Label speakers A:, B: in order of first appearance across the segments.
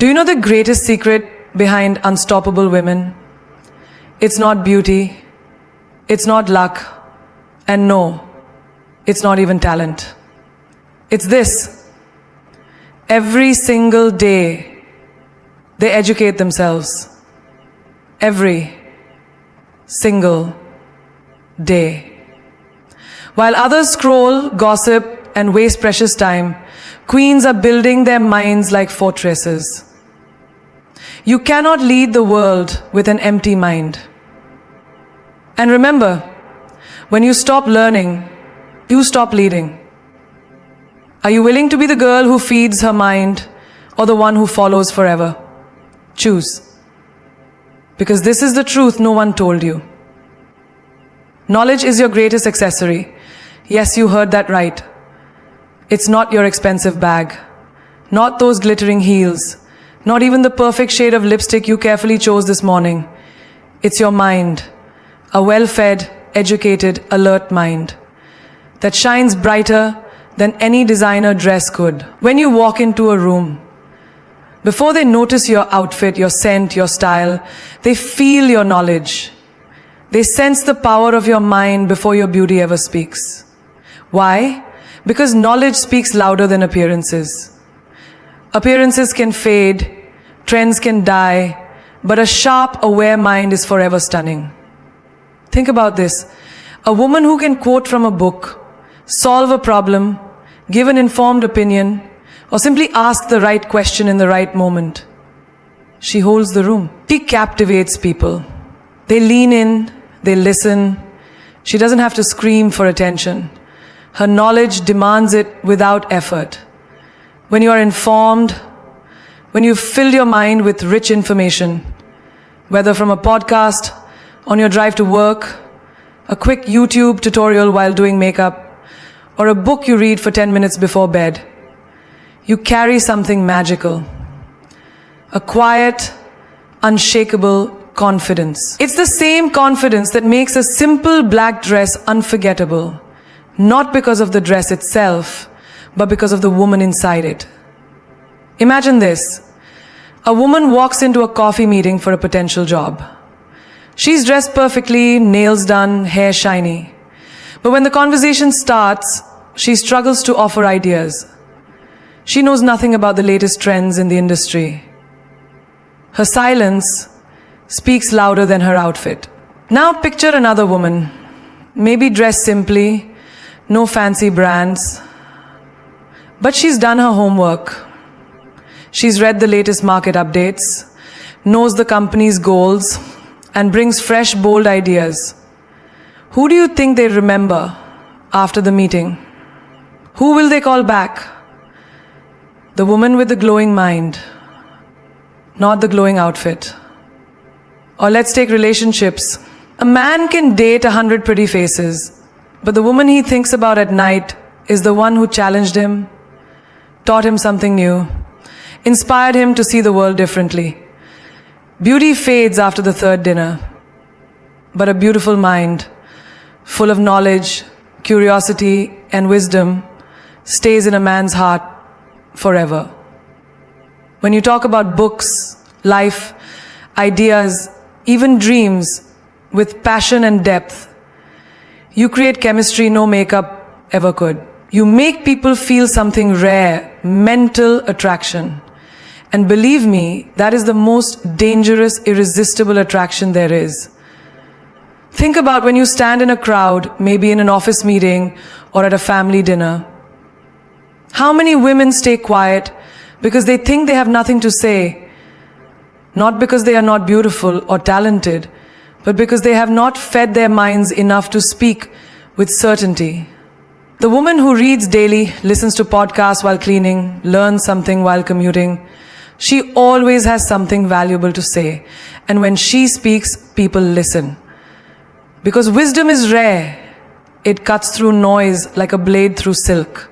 A: Do you know the greatest secret behind unstoppable women? It's not beauty, it's not luck, and no, it's not even talent. It's this. Every single day, they educate themselves. Every single day. While others scroll, gossip, and waste precious time, queens are building their minds like fortresses. You cannot lead the world with an empty mind. And remember, when you stop learning, you stop leading. Are you willing to be the girl who feeds her mind or the one who follows forever? Choose. Because this is the truth no one told you. Knowledge is your greatest accessory. Yes, you heard that right. It's not your expensive bag, not those glittering heels, not even the perfect shade of lipstick you carefully chose this morning. It's your mind, a well-fed, educated, alert mind that shines brighter than any designer dress could. When you walk into a room, before they notice your outfit, your scent, your style, they feel your knowledge. They sense the power of your mind before your beauty ever speaks. Why? Because knowledge speaks louder than appearances. Appearances can fade, trends can die, but a sharp, aware mind is forever stunning. Think about this. A woman who can quote from a book, solve a problem, give an informed opinion, or simply ask the right question in the right moment. She holds the room. She captivates people. They lean in, they listen. She doesn't have to scream for attention. Her knowledge demands it without effort. When you are informed, when you've filled your mind with rich information, whether from a podcast, on your drive to work, a quick YouTube tutorial while doing makeup, or a book you read for 10 minutes before bed, you carry something magical. A quiet, unshakable confidence. It's the same confidence that makes a simple black dress unforgettable, not because of the dress itself, but because of the woman inside it. Imagine this. A woman walks into a coffee meeting for a potential job. She's dressed perfectly, nails done, hair shiny. But when the conversation starts, she struggles to offer ideas. She knows nothing about the latest trends in the industry. Her silence speaks louder than her outfit. Now picture another woman, maybe dressed simply, no fancy brands, but she's done her homework. She's read the latest market updates, knows the company's goals, and brings fresh, bold ideas. Who do you think they remember after the meeting? Who will they call back? The woman with the glowing mind, not the glowing outfit. Or let's take relationships. A man can date 100 pretty faces, but the woman he thinks about at night is the one who challenged him, taught him something new, inspired him to see the world differently. Beauty fades after the third dinner, but a beautiful mind, full of knowledge, curiosity, and wisdom, stays in a man's heart forever. When you talk about books, life, ideas, even dreams, with passion and depth, you create chemistry no makeup ever could. You make people feel something rare, mental attraction. And believe me, that is the most dangerous, irresistible attraction there is. Think about when you stand in a crowd, maybe in an office meeting or at a family dinner. How many women stay quiet because they think they have nothing to say? Not because they are not beautiful or talented, but because they have not fed their minds enough to speak with certainty. The woman who reads daily, listens to podcasts while cleaning, learns something while commuting, she always has something valuable to say. And when she speaks, people listen. Because wisdom is rare. It cuts through noise like a blade through silk.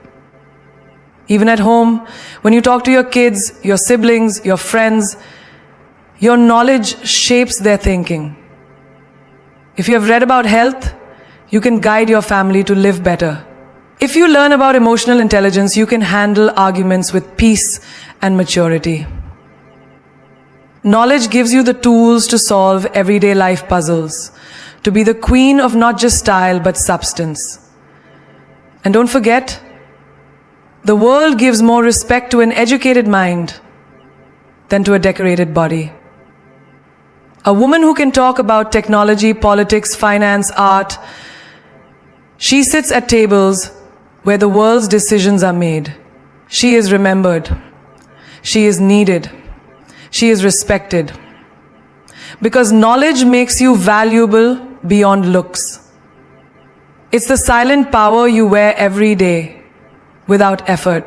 A: Even at home, when you talk to your kids, your siblings, your friends, your knowledge shapes their thinking. If you have read about health, you can guide your family to live better. If you learn about emotional intelligence, you can handle arguments with peace and maturity. Knowledge gives you the tools to solve everyday life puzzles, to be the queen of not just style but substance. And don't forget, the world gives more respect to an educated mind than to a decorated body. A woman who can talk about technology, politics, finance, art, she sits at tables where the world's decisions are made. She is remembered. She is needed. She is respected. Because knowledge makes you valuable beyond looks. It's the silent power you wear every day without effort.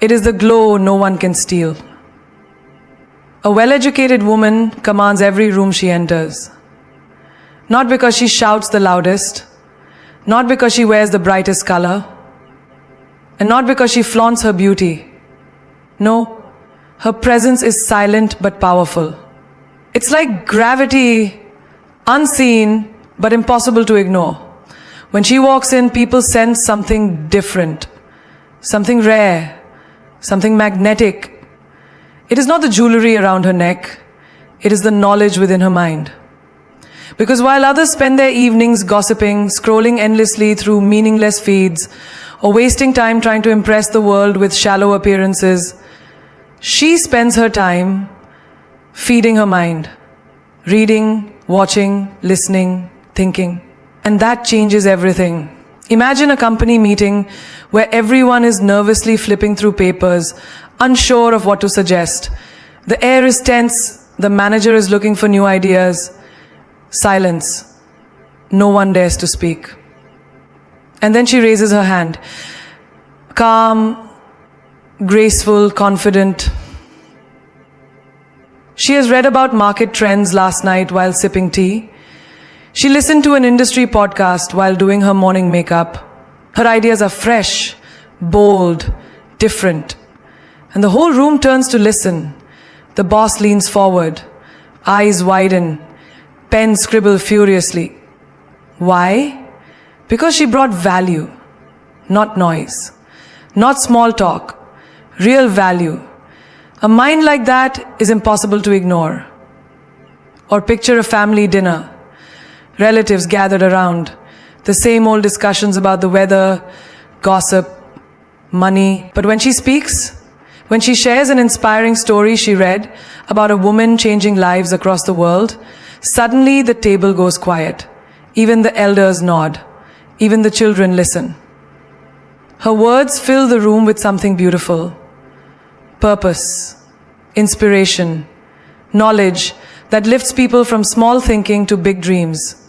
A: It is the glow no one can steal. A well-educated woman commands every room she enters. Not because she shouts the loudest, not because she wears the brightest color, and not because she flaunts her beauty. No, her presence is silent but powerful. It's like gravity, unseen but impossible to ignore. When she walks in, people sense something different, something rare, something magnetic. It is not the jewelry around her neck, it is the knowledge within her mind. Because while others spend their evenings gossiping, scrolling endlessly through meaningless feeds, or wasting time trying to impress the world with shallow appearances, she spends her time feeding her mind, reading, watching, listening, thinking. And that changes everything. Imagine a company meeting where everyone is nervously flipping through papers, unsure of what to suggest. The air is tense, the manager is looking for new ideas. Silence. No one dares to speak. And then she raises her hand. Calm, graceful, confident. She has read about market trends last night while sipping tea. She listened to an industry podcast while doing her morning makeup. Her ideas are fresh, bold, different. And the whole room turns to listen. The boss leans forward, eyes widen, pen scribble furiously. Why? Because she brought value, not noise, not small talk, real value. A mind like that is impossible to ignore. Or picture a family dinner, relatives gathered around, the same old discussions about the weather, gossip, money. But when she speaks, when she shares an inspiring story she read about a woman changing lives across the world, suddenly the table goes quiet. Even the elders nod. Even the children listen. Her words fill the room with something beautiful. Purpose, inspiration, knowledge that lifts people from small thinking to big dreams.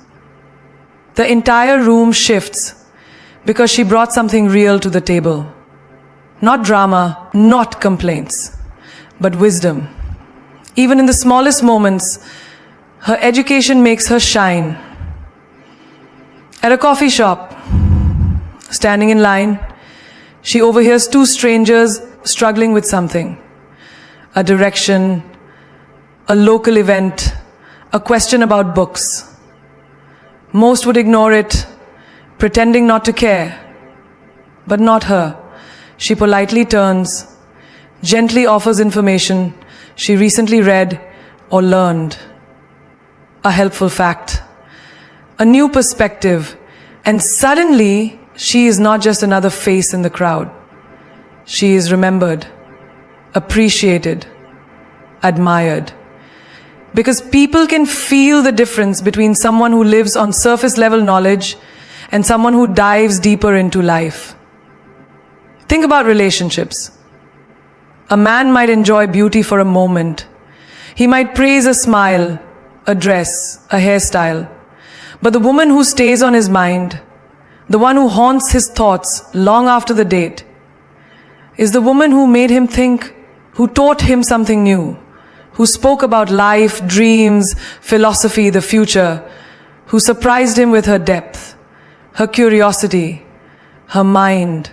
A: The entire room shifts because she brought something real to the table. Not drama, not complaints, but wisdom. Even in the smallest moments, her education makes her shine. At a coffee shop, standing in line, she overhears two strangers struggling with something. A direction, a local event, a question about books. Most would ignore it, pretending not to care. But not her. She politely turns, gently offers information she recently read or learned. A helpful fact, a new perspective, and suddenly she is not just another face in the crowd. She is remembered, appreciated, admired. Because people can feel the difference between someone who lives on surface level knowledge and someone who dives deeper into life. Think about relationships. A man might enjoy beauty for a moment. He might praise a smile, a dress, a hairstyle. But the woman who stays on his mind, the one who haunts his thoughts long after the date, is the woman who made him think, who taught him something new, who spoke about life, dreams, philosophy, the future, who surprised him with her depth, her curiosity, her mind.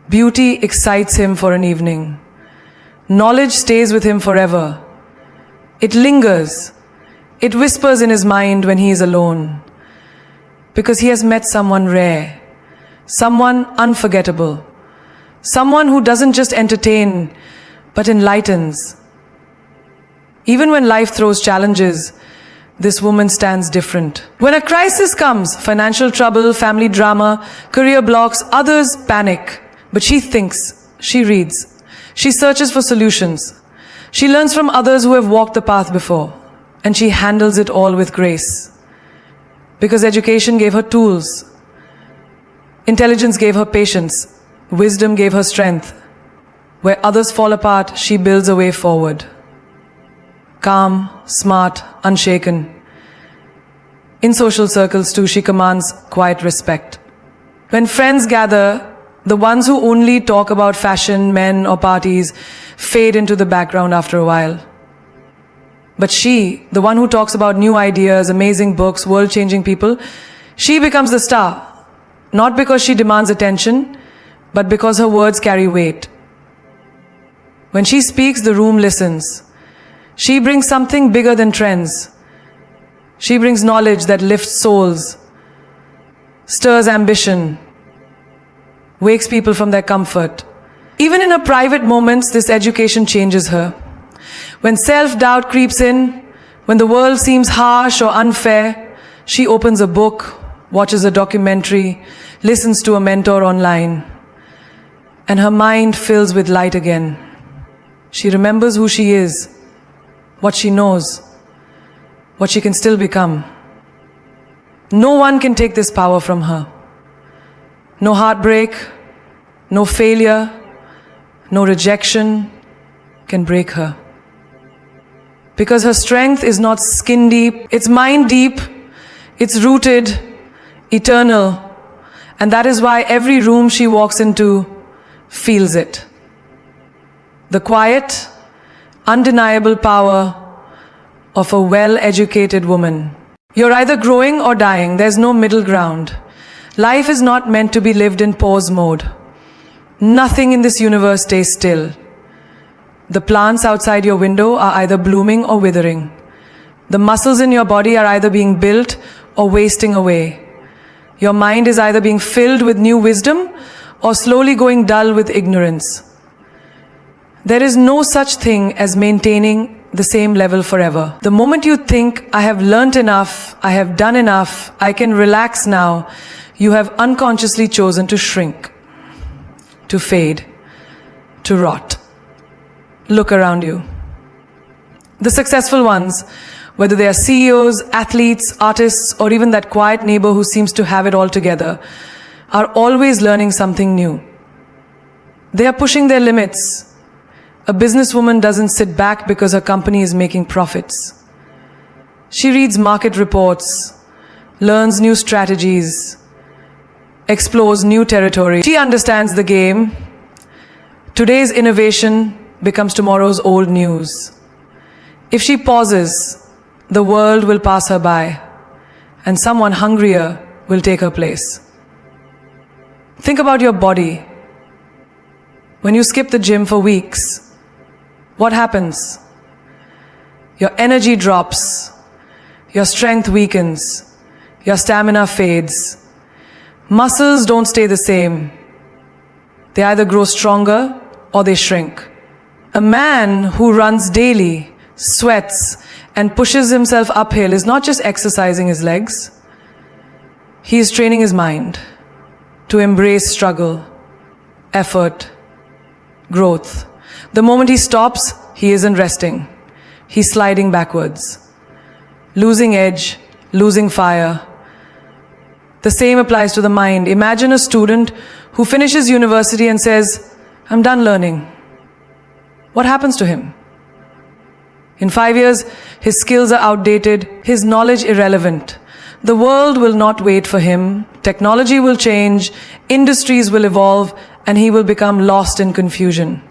A: Beauty excites him for an evening. Knowledge stays with him forever. It lingers. It whispers in his mind when he is alone. Because he has met someone rare, someone unforgettable, someone who doesn't just entertain, but enlightens. Even when life throws challenges, this woman stands different. When a crisis comes, financial trouble, family drama, career blocks, others panic. But she thinks, she reads, she searches for solutions. She learns from others who have walked the path before, and she handles it all with grace. Because education gave her tools, intelligence gave her patience, wisdom gave her strength. Where others fall apart, she builds a way forward. Calm, smart, unshaken. In social circles too, she commands quiet respect. When friends gather, the ones who only talk about fashion, men, or parties fade into the background after a while. But she, the one who talks about new ideas, amazing books, world-changing people, she becomes the star. Not because she demands attention, but because her words carry weight. When she speaks, the room listens. She brings something bigger than trends. She brings knowledge that lifts souls, stirs ambition, wakes people from their comfort. Even in her private moments, this education changes her. When self-doubt creeps in, when the world seems harsh or unfair, she opens a book, watches a documentary, listens to a mentor online, and her mind fills with light again. She remembers who she is, what she knows, what she can still become. No one can take this power from her. No heartbreak, no failure, no rejection can break her. Because her strength is not skin deep, it's mind deep, it's rooted, eternal. And that is why every room she walks into feels it. The quiet, undeniable power of a well-educated woman. You're either growing or dying. There's no middle ground. Life is not meant to be lived in pause mode. Nothing in this universe stays still. The plants outside your window are either blooming or withering. The muscles in your body are either being built or wasting away. Your mind is either being filled with new wisdom or slowly going dull with ignorance. There is no such thing as maintaining the same level forever. The moment you think, I have learnt enough, I have done enough, I can relax now, you have unconsciously chosen to shrink, to fade, to rot. Look around you. The successful ones, whether they are CEOs, athletes, artists, or even that quiet neighbor who seems to have it all together, are always learning something new. They are pushing their limits. A businesswoman doesn't sit back because her company is making profits. She reads market reports, learns new strategies, explores new territory. She understands the game. Today's innovation becomes tomorrow's old news. If she pauses, the world will pass her by, and someone hungrier will take her place. Think about your body. When you skip the gym for weeks, what happens? Your energy drops, your strength weakens, your stamina fades. Muscles don't stay the same. They either grow stronger or they shrink. A man who runs daily, sweats, and pushes himself uphill is not just exercising his legs. He is training his mind to embrace struggle, effort, growth. The moment he stops, he isn't resting. He's sliding backwards, losing edge, losing fire. The same applies to the mind. Imagine a student who finishes university and says, I'm done learning. What happens to him? In 5 years, his skills are outdated, his knowledge irrelevant. The world will not wait for him. Technology will change, industries will evolve, and he will become lost in confusion.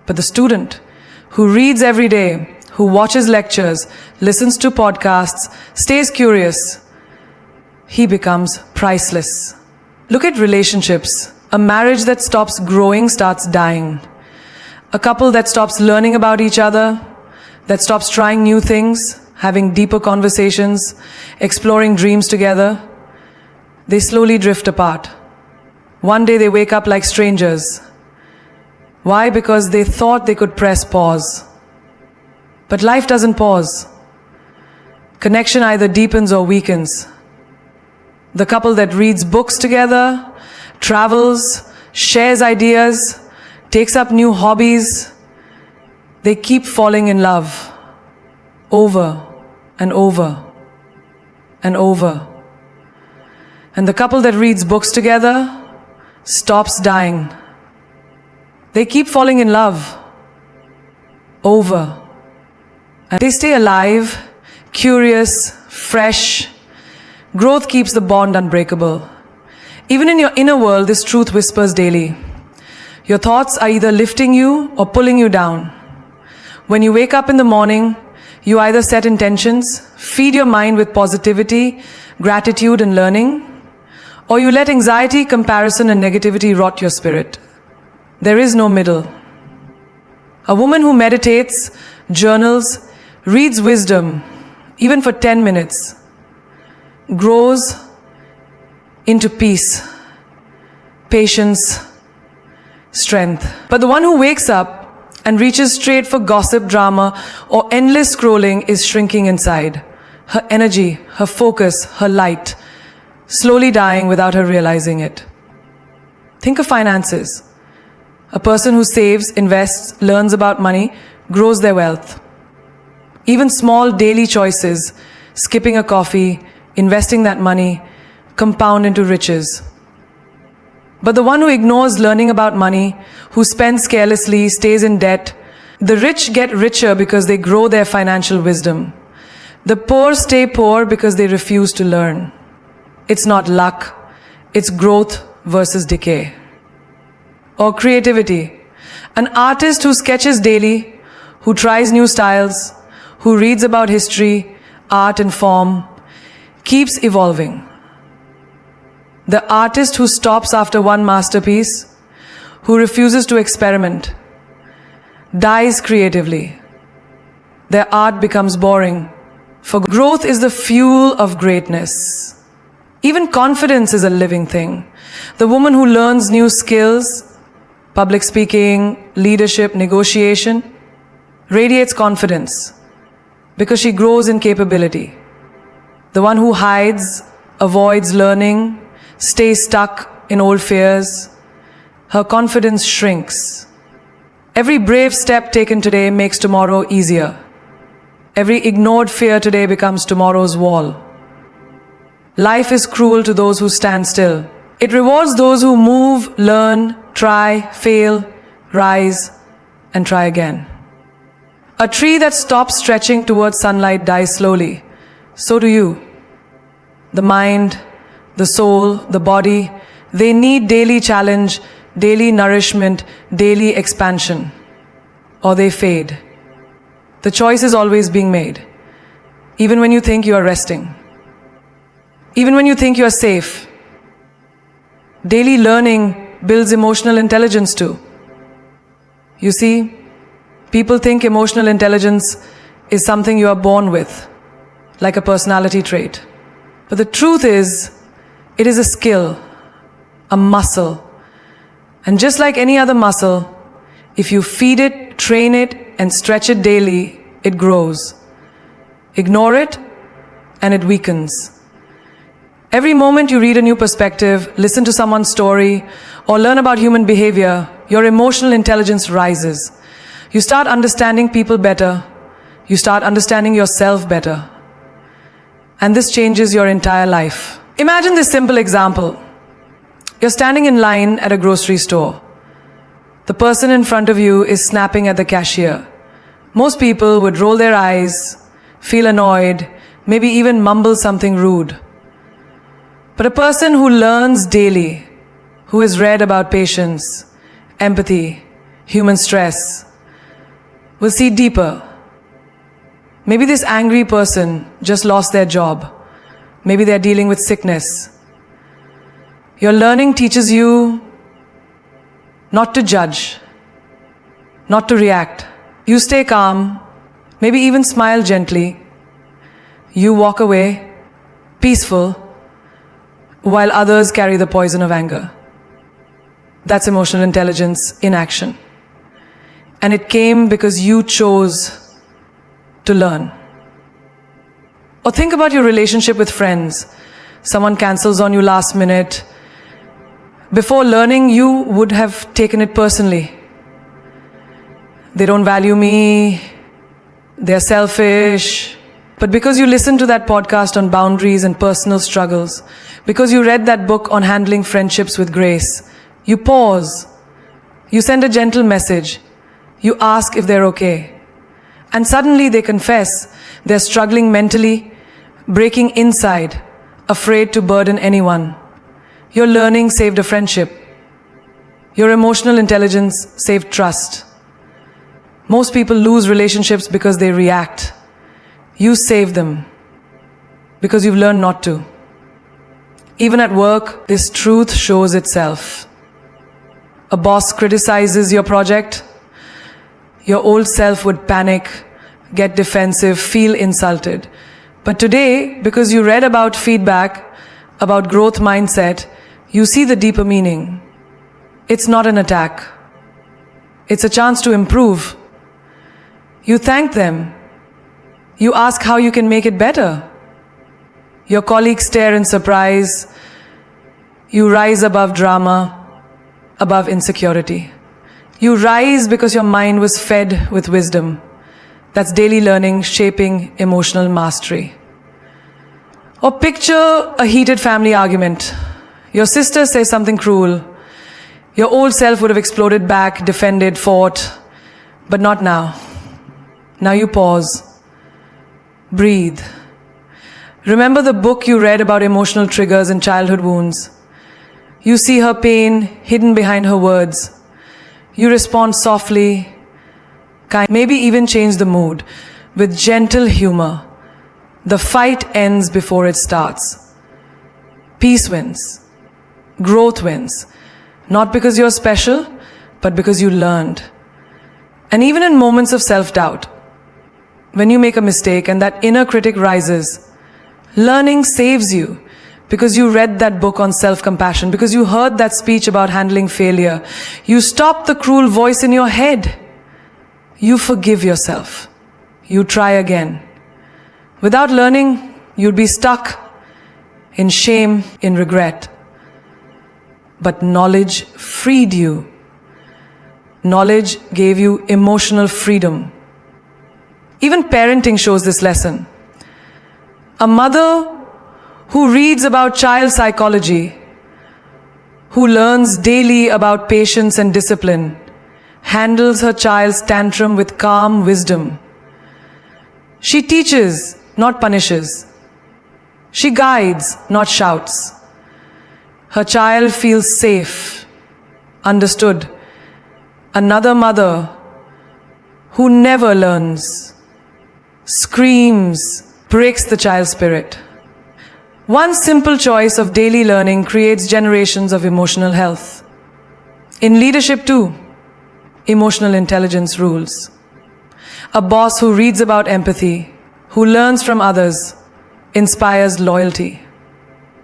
A: But the student who reads every day, who watches lectures, listens to podcasts, stays curious, he becomes priceless. Look at relationships. A marriage that stops growing starts dying. A couple that stops learning about each other, that stops trying new things, having deeper conversations, exploring dreams together, they slowly drift apart. One day they wake up like strangers. Why? Because they thought they could press pause. But life doesn't pause. Connection either deepens or weakens. The couple that reads books together, travels, shares ideas, takes up new hobbies, they keep falling in love over and over and over. And the couple that reads books together stops dying. They keep falling in love over. And they stay alive, curious, fresh. Growth keeps the bond unbreakable. Even in your inner world, this truth whispers daily. Your thoughts are either lifting you or pulling you down. When you wake up in the morning, you either set intentions, feed your mind with positivity, gratitude and learning, or you let anxiety, comparison and negativity rot your spirit. There is no middle. A woman who meditates, journals, reads wisdom, even for 10 minutes, grows into peace, patience, strength. But the one who wakes up and reaches straight for gossip, drama, or endless scrolling is shrinking inside. Her energy, her focus, her light, slowly dying without her realizing it. Think of finances. A person who saves, invests, learns about money, grows their wealth. Even small daily choices, skipping a coffee, investing that money, compound into riches. But the one who ignores learning about money, who spends carelessly, stays in debt, the rich get richer because they grow their financial wisdom. The poor stay poor because they refuse to learn. It's not luck, it's growth versus decay. Or creativity. An artist who sketches daily, who tries new styles, who reads about history, art and form, keeps evolving. The artist who stops after one masterpiece, who refuses to experiment, dies creatively. Their art becomes boring. For growth is the fuel of greatness. Even confidence is a living thing. The woman who learns new skills, public speaking, leadership, negotiation, radiates confidence because she grows in capability. The one who hides, avoids learning, stays stuck in old fears, her confidence shrinks. Every brave step taken today makes tomorrow easier. Every ignored fear today becomes tomorrow's wall. Life is cruel to those who stand still. It rewards those who move, learn, try, fail, rise, and try again. A tree that stops stretching towards sunlight dies slowly. So do you. The mind, the soul, the body, they need daily challenge, daily nourishment, daily expansion, or they fade. The choice is always being made, even when you think you are resting, even when you think you are safe. Daily learning builds emotional intelligence too. You see, people think emotional intelligence is something you are born with, like a personality trait. But the truth is, it is a skill, a muscle. And just like any other muscle, if you feed it, train it, and stretch it daily, it grows. Ignore it, and it weakens. Every moment you read a new perspective, listen to someone's story, or learn about human behavior, your emotional intelligence rises. You start understanding people better. You start understanding yourself better. And this changes your entire life. Imagine this simple example. You're standing in line at a grocery store. The person in front of you is snapping at the cashier. Most people would roll their eyes, feel annoyed, maybe even mumble something rude. But a person who learns daily, who has read about patience, empathy, human stress, will see deeper. Maybe this angry person just lost their job. Maybe they're dealing with sickness. Your learning teaches you not to judge, not to react. You stay calm, maybe even smile gently. You walk away, peaceful, while others carry the poison of anger. That's emotional intelligence in action. And it came because you chose to learn. Or think about your relationship with friends. Someone cancels on you last minute. Before learning, you would have taken it personally. They don't value me, they're selfish. But because you listened to that podcast on boundaries and personal struggles, because you read that book on handling friendships with grace, you pause, you send a gentle message, you ask if they're okay. And suddenly they confess they're struggling mentally, breaking inside, afraid to burden anyone. Your learning saved a friendship. Your emotional intelligence saved trust. Most people lose relationships because they react. You save them because you've learned not to. Even at work, this truth shows itself. A boss criticizes your project, your old self would panic, get defensive, feel insulted. But today, because you read about feedback, about growth mindset, you see the deeper meaning. It's not an attack. It's a chance to improve. You thank them. You ask how you can make it better. Your colleagues stare in surprise. You rise above drama, above insecurity. You rise because your mind was fed with wisdom. That's daily learning, shaping emotional mastery. Or picture a heated family argument. Your sister says something cruel. Your old self would have exploded back, defended, fought. But not now. Now you pause. Breathe. Remember the book you read about emotional triggers and childhood wounds. You see her pain hidden behind her words. You respond softly, maybe even change the mood with gentle humor. The fight ends before it starts. Peace wins. Growth wins. Not because you're special, but because you learned. And even in moments of self-doubt, when you make a mistake and that inner critic rises, learning saves you because you read that book on self-compassion, because you heard that speech about handling failure. You stop the cruel voice in your head. You forgive yourself. You try again. Without learning, you'd be stuck in shame, in regret. But knowledge freed you. Knowledge gave you emotional freedom. Even parenting shows this lesson. A mother who reads about child psychology, who learns daily about patience and discipline, handles her child's tantrum with calm wisdom. She teaches, not punishes. She guides, not shouts. Her child feels safe, understood. Another mother who never learns, screams, breaks the child's spirit. One simple choice of daily learning creates generations of emotional health. In leadership too, emotional intelligence rules. A boss who reads about empathy, who learns from others, inspires loyalty.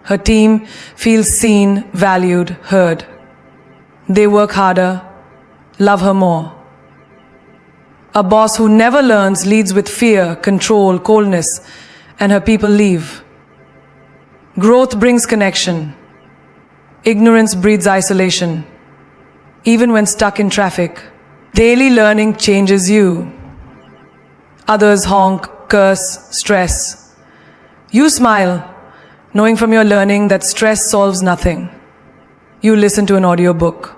A: Her team feels seen, valued, heard. They work harder, love her more. A boss who never learns leads with fear, control, coldness, and her people leave. Growth brings connection. Ignorance breeds isolation. Even when stuck in traffic, daily learning changes you. Others honk, curse, stress. You smile, knowing from your learning that stress solves nothing. You listen to an audiobook.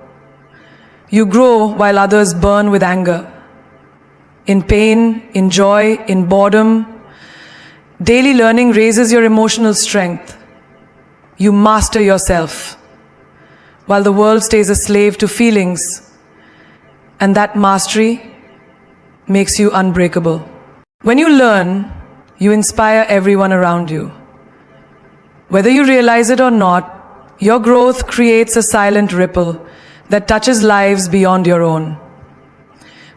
A: You grow while others burn with anger. In pain, in joy, in boredom, daily learning raises your emotional strength. You master yourself, while the world stays a slave to feelings, and that mastery makes you unbreakable. When you learn, you inspire everyone around you. Whether you realize it or not, your growth creates a silent ripple that touches lives beyond your own.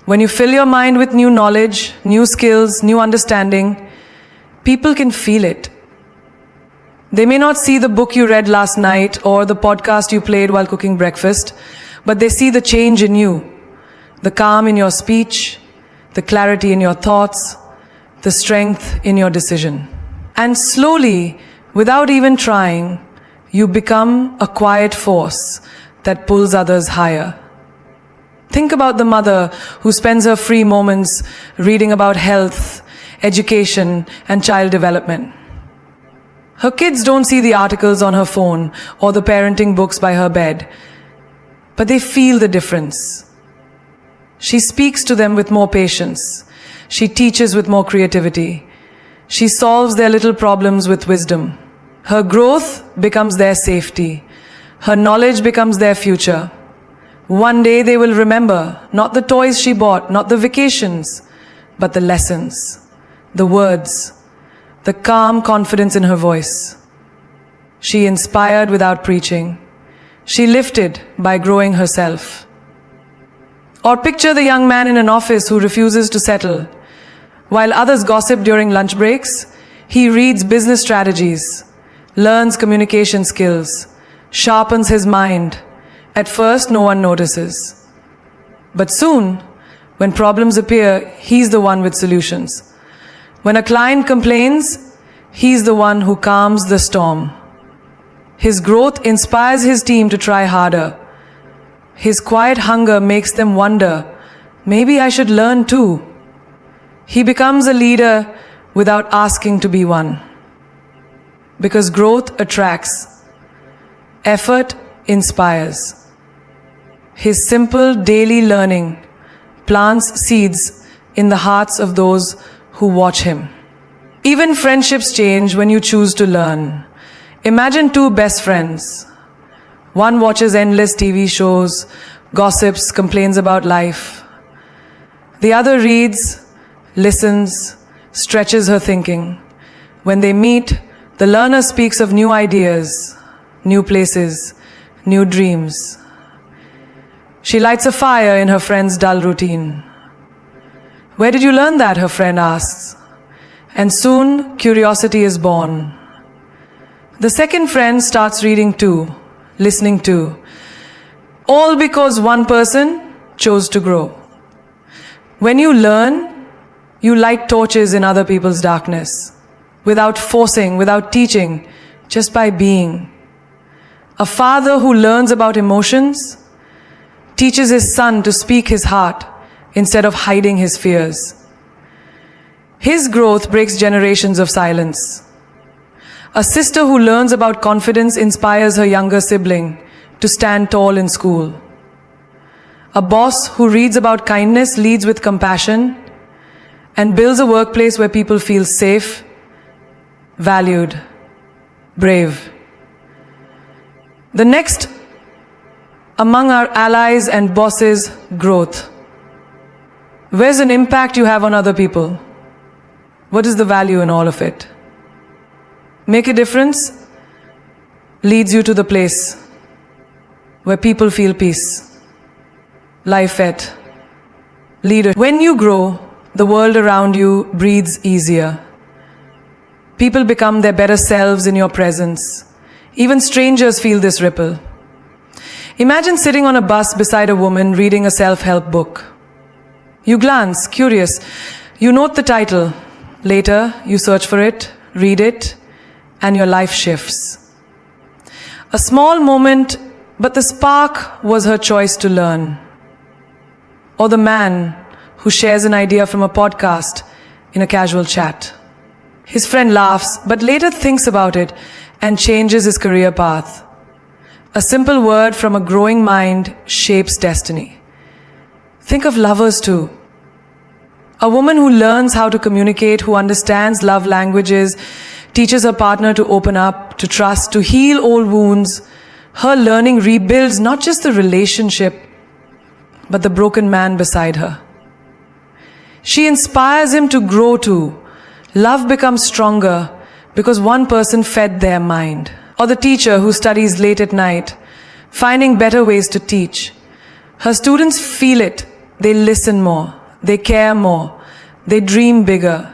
A: When you fill your mind with new knowledge, new skills, new understanding, people can feel it. They may not see the book you read last night or the podcast you played while cooking breakfast, but they see the change in you, the calm in your speech, the clarity in your thoughts, the strength in your decision. And slowly, without even trying, you become a quiet force that pulls others higher. Think about the mother who spends her free moments reading about health, education, and child development. Her kids don't see the articles on her phone or the parenting books by her bed, but they feel the difference. She speaks to them with more patience. She teaches with more creativity. She solves their little problems with wisdom. Her growth becomes their safety. Her knowledge becomes their future. One day they will remember not the toys she bought, not the vacations, but the lessons, the words, the calm confidence in her voice. She inspired without preaching. She lifted by growing herself. Or picture the young man in an office who refuses to settle. While others gossip during lunch breaks, he reads business strategies, learns communication skills, sharpens his mind. At first, no one notices. But soon, when problems appear, he's the one with solutions. When a client complains, he's the one who calms the storm. His growth inspires his team to try harder. His quiet hunger makes them wonder, maybe I should learn too. He becomes a leader without asking to be one. Because growth attracts. Effort inspires. His simple daily learning plants seeds in the hearts of those who watch him. Even friendships change when you choose to learn. Imagine two best friends. One watches endless TV shows, gossips, complains about life. The other reads, listens, stretches her thinking. When they meet, the learner speaks of new ideas, new places, new dreams. She lights a fire in her friend's dull routine. Where did you learn that? Her friend asks. And soon, curiosity is born. The second friend starts reading too, listening too. All because one person chose to grow. When you learn, you light torches in other people's darkness. Without forcing, without teaching, just by being. A father who learns about emotions teaches his son to speak his heart instead of hiding his fears. His growth breaks generations of silence. A sister who learns about confidence inspires her younger sibling to stand tall in school. A boss who reads about kindness leads with compassion and builds a workplace where people feel safe, valued, brave. The next among our allies and bosses, growth. Where's an impact you have on other people? What is the value in all of it? Make a difference leads you to the place where people feel peace. Life at leader. When you grow, the world around you breathes easier. People become their better selves in your presence. Even strangers feel this ripple. Imagine sitting on a bus beside a woman reading a self-help book. You glance, curious. You note the title. Later, you search for it, read it, and your life shifts. A small moment, but the spark was her choice to learn. Or the man who shares an idea from a podcast in a casual chat. His friend laughs, but later thinks about it and changes his career path. A simple word from a growing mind shapes destiny. Think of lovers too. A woman who learns how to communicate, who understands love languages, teaches her partner to open up, to trust, to heal old wounds. Her learning rebuilds not just the relationship, but the broken man beside her. She inspires him to grow too. Love becomes stronger because one person fed their mind. Or the teacher who studies late at night, finding better ways to teach. Her students feel it. They listen more. They care more. They dream bigger.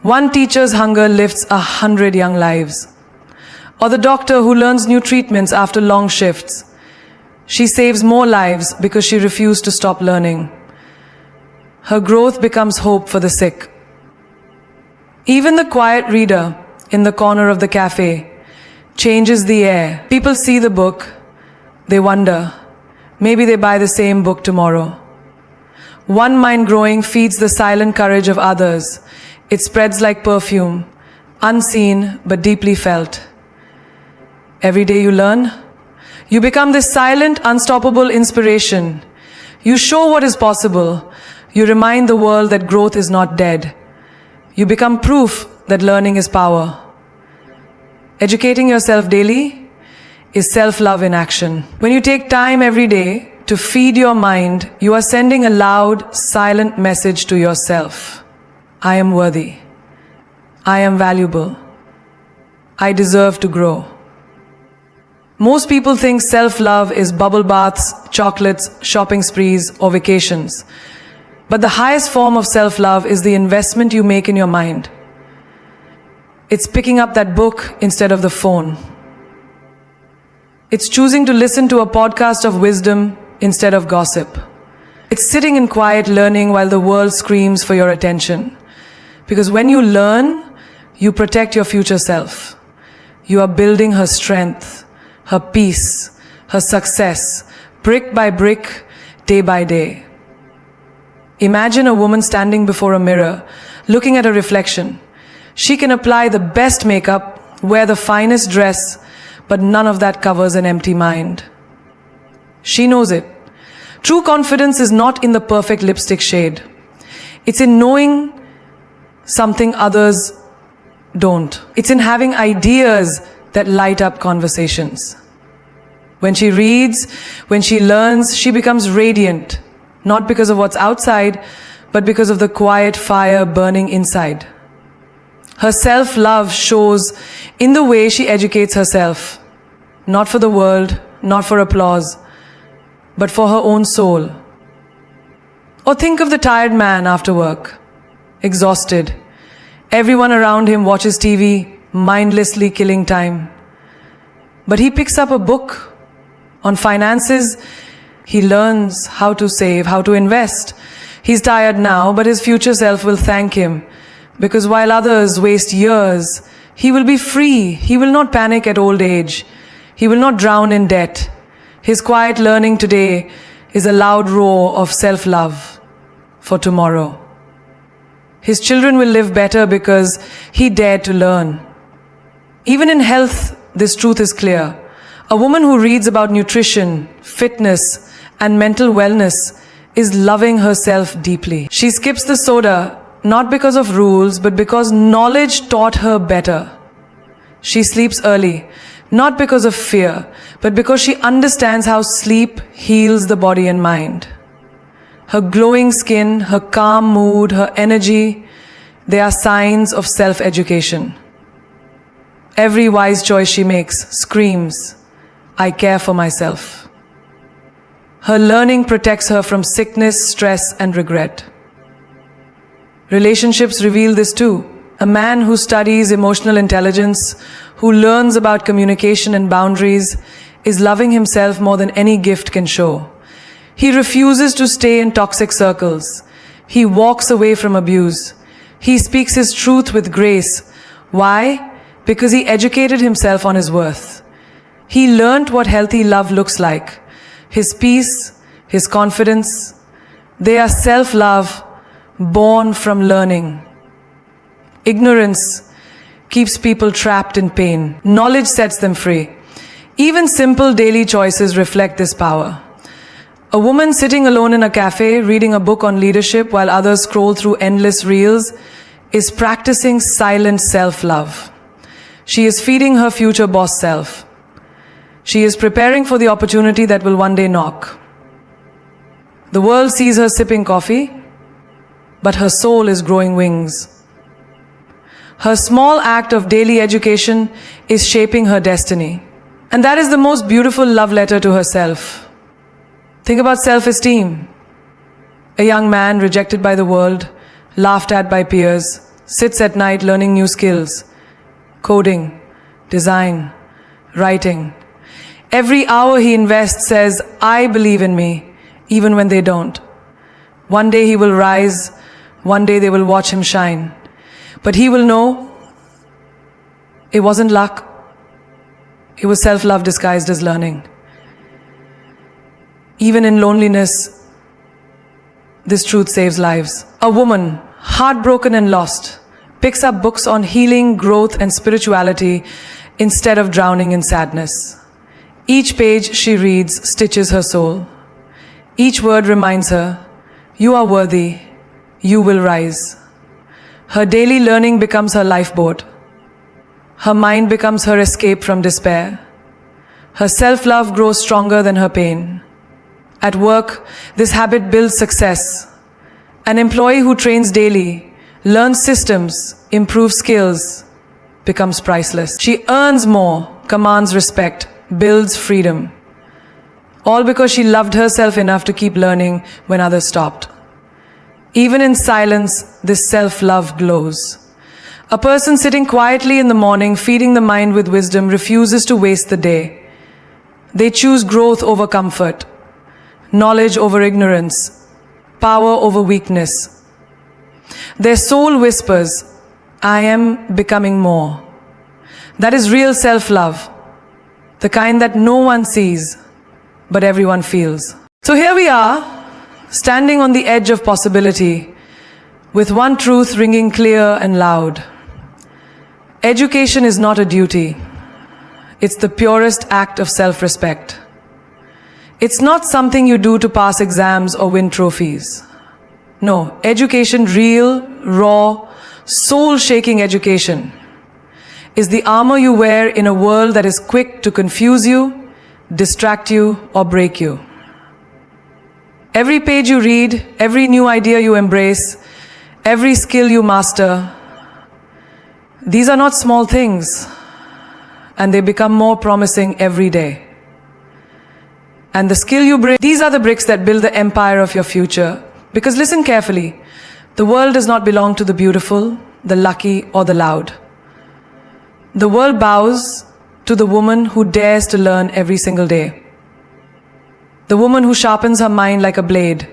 A: One teacher's hunger lifts 100 young lives. Or the doctor who learns new treatments after long shifts. She saves more lives because she refused to stop learning. Her growth becomes hope for the sick. Even the quiet reader in the corner of the cafe changes the air. People see the book, they wonder, maybe they buy the same book tomorrow. One mind growing feeds the silent courage of others. It spreads like perfume, unseen but deeply felt. Every day you learn, you become this silent, unstoppable inspiration. You show what is possible. You remind the world that growth is not dead. You become proof that learning is power. Educating yourself daily is self-love in action. When you take time every day to feed your mind, you are sending a loud, silent message to yourself. I am worthy. I am valuable. I deserve to grow. Most people think self-love is bubble baths, chocolates, shopping sprees, or vacations. But the highest form of self-love is the investment you make in your mind. It's picking up that book instead of the phone. It's choosing to listen to a podcast of wisdom instead of gossip. It's sitting in quiet learning while the world screams for your attention. Because when you learn, you protect your future self. You are building her strength, her peace, her success, brick by brick, day by day. Imagine a woman standing before a mirror, looking at a reflection. She can apply the best makeup, wear the finest dress, but none of that covers an empty mind. She knows it. True confidence is not in the perfect lipstick shade. It's in knowing something others don't. It's in having ideas that light up conversations. When she reads, when she learns, she becomes radiant, not because of what's outside, but because of the quiet fire burning inside. Her self-love shows in the way she educates herself, not for the world, not for applause, but for her own soul. Or think of the tired man after work, exhausted. Everyone around him watches TV, mindlessly killing time. But he picks up a book on finances. He learns how to save, how to invest. He's tired now, but his future self will thank him. Because while others waste years, he will be free. He will not panic at old age. He will not drown in debt. His quiet learning today is a loud roar of self-love for tomorrow. His children will live better because he dared to learn. Even in health, this truth is clear. A woman who reads about nutrition, fitness, and mental wellness is loving herself deeply. She skips the soda not because of rules, but because knowledge taught her better. She sleeps early, not because of fear, but because she understands how sleep heals the body and mind. Her glowing skin, her calm mood, her energy, they are signs of self-education. Every wise choice she makes screams, I care for myself. Her learning protects her from sickness, stress, and regret. Relationships reveal this too. A man who studies emotional intelligence, who learns about communication and boundaries, is loving himself more than any gift can show. He refuses to stay in toxic circles. He walks away from abuse. He speaks his truth with grace. Why? Because he educated himself on his worth. He learned what healthy love looks like. His peace, his confidence, they are self-love born from learning. Ignorance keeps people trapped in pain. Knowledge sets them free. Even simple daily choices reflect this power. A woman sitting alone in a cafe reading a book on leadership while others scroll through endless reels is practicing silent self-love. She is feeding her future boss self. She is preparing for the opportunity that will one day knock. The world sees her sipping coffee, but her soul is growing wings. Her small act of daily education is shaping her destiny. And that is the most beautiful love letter to herself. Think about self-esteem. A young man rejected by the world, laughed at by peers, sits at night learning new skills, coding, design, writing. Every hour he invests says, I believe in me, even when they don't. One day he will rise, one day they will watch him shine. But he will know it wasn't luck. It was self-love disguised as learning. Even in loneliness, this truth saves lives. A woman, heartbroken and lost, picks up books on healing, growth, and spirituality instead of drowning in sadness. Each page she reads stitches her soul. Each word reminds her, you are worthy, you will rise. Her daily learning becomes her lifeboat. Her mind becomes her escape from despair. Her self-love grows stronger than her pain. At work, this habit builds success. An employee who trains daily, learns systems, improves skills, becomes priceless. She earns more, commands respect, builds freedom. All because she loved herself enough to keep learning when others stopped. Even in silence, this self-love glows. A person sitting quietly in the morning, feeding the mind with wisdom, refuses to waste the day. They choose growth over comfort, knowledge over ignorance, power over weakness. Their soul whispers, I am becoming more. That is real self-love, the kind that no one sees, but everyone feels. So here we are, standing on the edge of possibility, with one truth ringing clear and loud. Education is not a duty. It's the purest act of self-respect. It's not something you do to pass exams or win trophies. No, education, real, raw, soul-shaking education, is the armor you wear in a world that is quick to confuse you, distract you, or break you. Every page you read, every new idea you embrace, every skill you master, these are not small things, and they become more promising every day. And the skill you bring, these are the bricks that build the empire of your future. Because listen carefully, the world does not belong to the beautiful, the lucky, or the loud. The world bows to the woman who dares to learn every single day. The woman who sharpens her mind like a blade.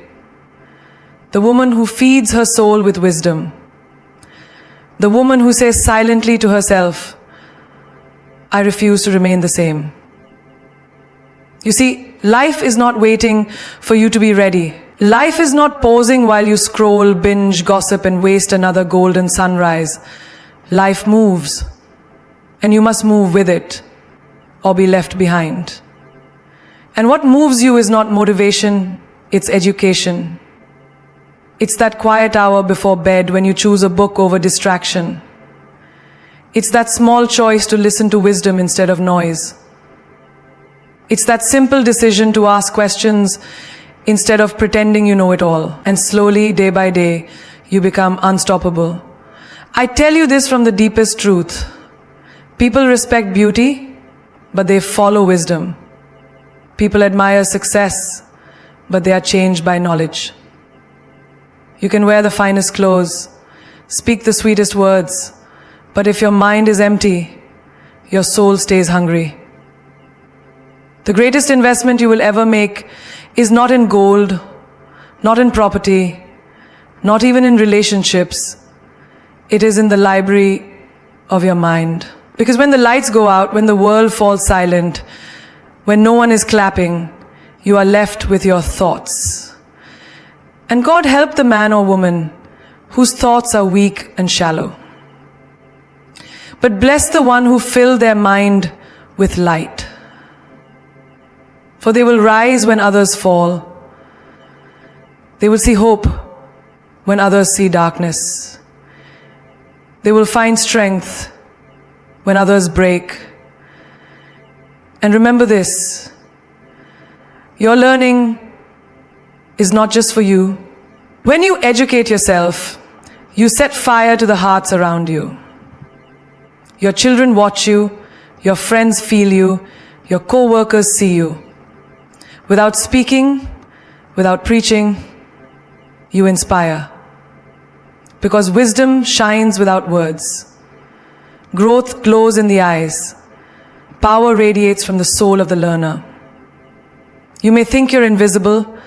A: The woman who feeds her soul with wisdom. The woman who says silently to herself, I refuse to remain the same. You see, life is not waiting for you to be ready. Life is not pausing while you scroll, binge, gossip, and waste another golden sunrise. Life moves, and you must move with it, or be left behind. And what moves you is not motivation, it's education. It's that quiet hour before bed when you choose a book over distraction. It's that small choice to listen to wisdom instead of noise. It's that simple decision to ask questions instead of pretending you know it all. And slowly, day by day, you become unstoppable. I tell you this from the deepest truth. People respect beauty, but they follow wisdom. People admire success, but they are changed by knowledge. You can wear the finest clothes, speak the sweetest words, but if your mind is empty, your soul stays hungry. The greatest investment you will ever make is not in gold, not in property, not even in relationships. It is in the library of your mind. Because when the lights go out, when the world falls silent, when no one is clapping, you are left with your thoughts. And God help the man or woman whose thoughts are weak and shallow. But bless the one who fill their mind with light. For they will rise when others fall. They will see hope when others see darkness. They will find strength when others break. And remember this, your learning is not just for you. When you educate yourself, you set fire to the hearts around you. Your children watch you, your friends feel you, your co-workers see you. Without speaking, without preaching, you inspire. Because wisdom shines without words. Growth glows in the eyes. Power radiates from the soul of the learner. You may think you're invisible,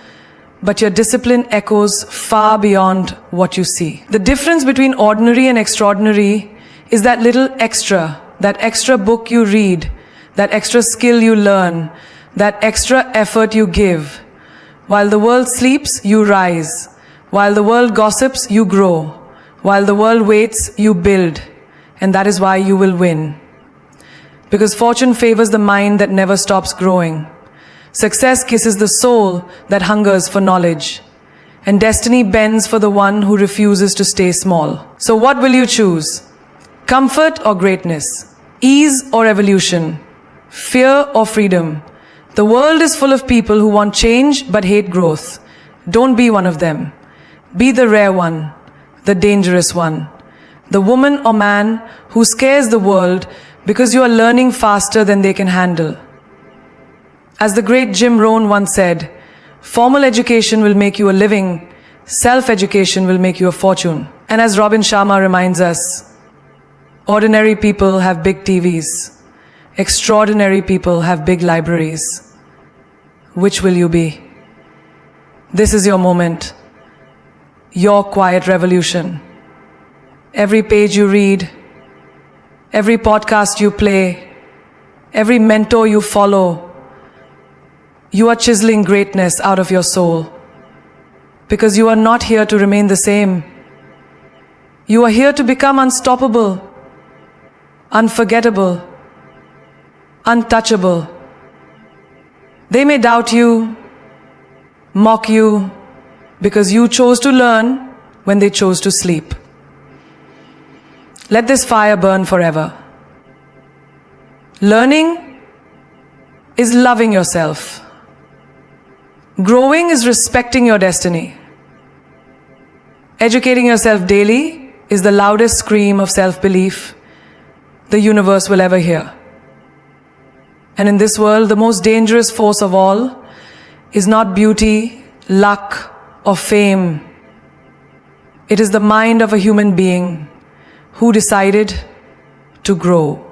A: but your discipline echoes far beyond what you see. The difference between ordinary and extraordinary is that little extra, that extra book you read, that extra skill you learn, that extra effort you give. While the world sleeps, you rise. While the world gossips, you grow. While the world waits, you build. And that is why you will win. Because fortune favors the mind that never stops growing. Success kisses the soul that hungers for knowledge. And destiny bends for the one who refuses to stay small. So what will you choose? Comfort or greatness? Ease or evolution? Fear or freedom? The world is full of people who want change but hate growth. Don't be one of them. Be the rare one, the dangerous one. The woman or man who scares the world because you are learning faster than they can handle. As the great Jim Rohn once said, formal education will make you a living, self-education will make you a fortune. And as Robin Sharma reminds us, ordinary people have big TVs. Extraordinary people have big libraries. Which will you be? This is your moment. Your quiet revolution. Every page you read, every podcast you play, every mentor you follow, you are chiseling greatness out of your soul. Because you are not here to remain the same. You are here to become unstoppable, unforgettable, untouchable. They may doubt you, mock you, because you chose to learn when they chose to sleep. Let this fire burn forever. Learning is loving yourself. Growing is respecting your destiny. Educating yourself daily is the loudest scream of self-belief the universe will ever hear. And in this world, the most dangerous force of all is not beauty, luck, or fame. It is the mind of a human being who decided to grow.